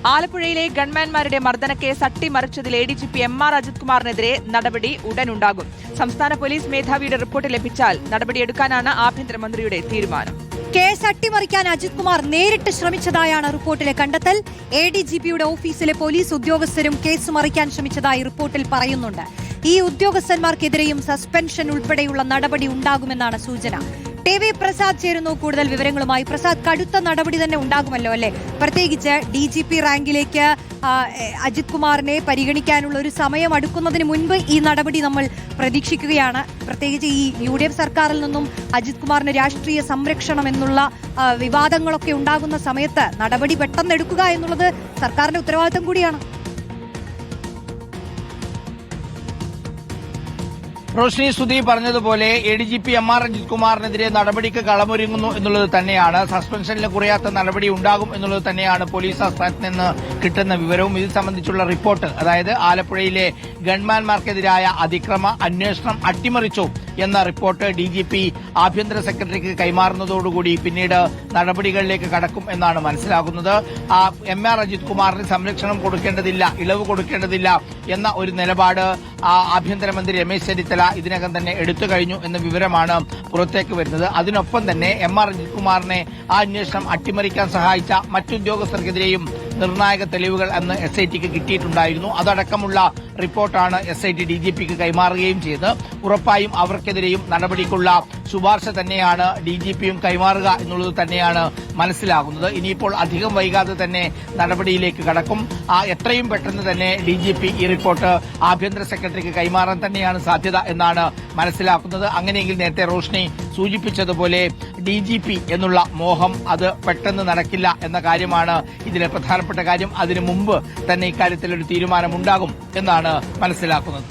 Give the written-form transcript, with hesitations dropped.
ആലപ്പുഴയിലെ ഗൺമാൻമാരുടെ മർദ്ദനക്കേസ് അട്ടിമറിച്ചതിൽ ADGP MR Ajith കുമാറിനെതിരെ നടപടി ഉടനുണ്ടാകും. സംസ്ഥാന പോലീസ് മേധാവിയുടെ റിപ്പോർട്ട് ലഭിച്ചാൽ നടപടിയെടുക്കാനാണ് ആഭ്യന്തരമന്ത്രിയുടെ തീരുമാനം. കേസ് അട്ടിമറിക്കാൻ അജിത് കുമാർ നേരിട്ട് ശ്രമിച്ചതായാണ് റിപ്പോർട്ടിലെ കണ്ടെത്തൽ. ADGPയുടെ ഓഫീസിലെ പോലീസ് ഉദ്യോഗസ്ഥരും കേസ് മറിക്കാൻ ശ്രമിച്ചതായി റിപ്പോർട്ടിൽ പറയുന്നുണ്ട്. ഈ ഉദ്യോഗസ്ഥന്മാർക്കെതിരെയും സസ്പെൻഷൻ ഉൾപ്പെടെയുള്ള നടപടി ഉണ്ടാകുമെന്നാണ് സൂചന. TV പ്രസാദ് ചേരുന്നു കൂടുതൽ വിവരങ്ങളുമായി. പ്രസാദ്, കടുത്ത നടപടി തന്നെ ഉണ്ടാകുമല്ലോ അല്ലെ? പ്രത്യേകിച്ച് DGP റാങ്കിലേക്ക് അജിത് കുമാറിനെ പരിഗണിക്കാനുള്ള ഒരു സമയം അടുക്കുന്നതിന് മുൻപ് ഈ നടപടി നമ്മൾ പ്രതീക്ഷിക്കുകയാണ്. പ്രത്യേകിച്ച് ഈ UDF സർക്കാരിൽ നിന്നും അജിത് കുമാറിന് രാഷ്ട്രീയ സംരക്ഷണം എന്നുള്ള വിവാദങ്ങളൊക്കെ ഉണ്ടാകുന്ന സമയത്ത് നടപടി പെട്ടെന്ന് എടുക്കുക എന്നുള്ളത് സർക്കാരിന്റെ ഉത്തരവാദിത്തം കൂടിയാണ്. റോഷ്നി, സുധി പറഞ്ഞതുപോലെ ADGP MR അജിത് കുമാറിനെതിരെ നടപടിക്ക് കളമൊരുങ്ങുന്നു എന്നുള്ളത് തന്നെയാണ്. സസ്പെൻഷനിൽ കുറയാത്ത നടപടി ഉണ്ടാകും എന്നുള്ളത് തന്നെയാണ് പോലീസ് ആസ്ഥാനത്ത് നിന്ന് കിട്ടുന്ന വിവരവും. ഇത് സംബന്ധിച്ചുള്ള റിപ്പോർട്ട്, അതായത് ആലപ്പുഴയിലെ ഗൺമാൻമാർക്കെതിരായ അതിക്രമ അന്വേഷണം അട്ടിമറിച്ചു എന്ന റിപ്പോർട്ട് DGP ആഭ്യന്തര സെക്രട്ടറിക്ക് കൈമാറുന്നതോടുകൂടി പിന്നീട് നടപടികളിലേക്ക് കടക്കും എന്നാണ് മനസ്സിലാക്കുന്നത്. MR അജിത് കുമാറിന് സംരക്ഷണം കൊടുക്കേണ്ടതില്ല, ഇളവ് കൊടുക്കേണ്ടതില്ല എന്ന ഒരു നിലപാട് ആഭ്യന്തരമന്ത്രി രമേശ് ചെന്നിത്തല ഇതിനകം തന്നെ എടുത്തു കഴിഞ്ഞു എന്ന വിവരമാണ് പുറത്തേക്ക് വരുന്നത്. അതിനൊപ്പം തന്നെ MR അജിത് കുമാറിനെ ആ അന്വേഷണം അട്ടിമറിക്കാൻ സഹായിച്ച മറ്റുദ്യോഗസ്ഥർക്കെതിരെയും നിർണായക തെളിവുകൾ അന്ന് SITക്ക് കിട്ടിയിട്ടുണ്ടായിരുന്നു. അതടക്കമുള്ള റിപ്പോർട്ടാണ് SIT DGPക്ക് കൈമാറുകയും ചെയ്ത് ഉറപ്പായും അവർക്കെതിരെയും നടപടിക്കുള്ള ശുപാർശ തന്നെയാണ് DGPയും കൈമാറുക എന്നുള്ളത് തന്നെയാണ് മനസ്സിലാകുന്നത്. ഇനിയിപ്പോൾ അധികം വൈകാതെ തന്നെ നടപടിയിലേക്ക് കടക്കും. എത്രയും പെട്ടെന്ന് തന്നെ DGP ഈ റിപ്പോർട്ട് ആഭ്യന്തര സെക്രട്ടറിക്ക് കൈമാറാൻ തന്നെയാണ് സാധ്യത എന്നാണ് മനസ്സിലാക്കുന്നത്. അങ്ങനെയെങ്കിൽ നേരത്തെ റോഷ്നി സൂചിപ്പിച്ചതുപോലെ DGP എന്നുള്ള മോഹം അത് പെട്ടെന്ന് നടക്കില്ല എന്ന കാര്യമാണ് ഇതിലെ പ്രധാനപ്പെട്ട കാര്യം. അതിനു മുമ്പ് തന്നെ ഇക്കാര്യത്തിൽ ഒരു തീരുമാനമുണ്ടാകും എന്നാണ് മനസ്സിലാക്കുന്നത്.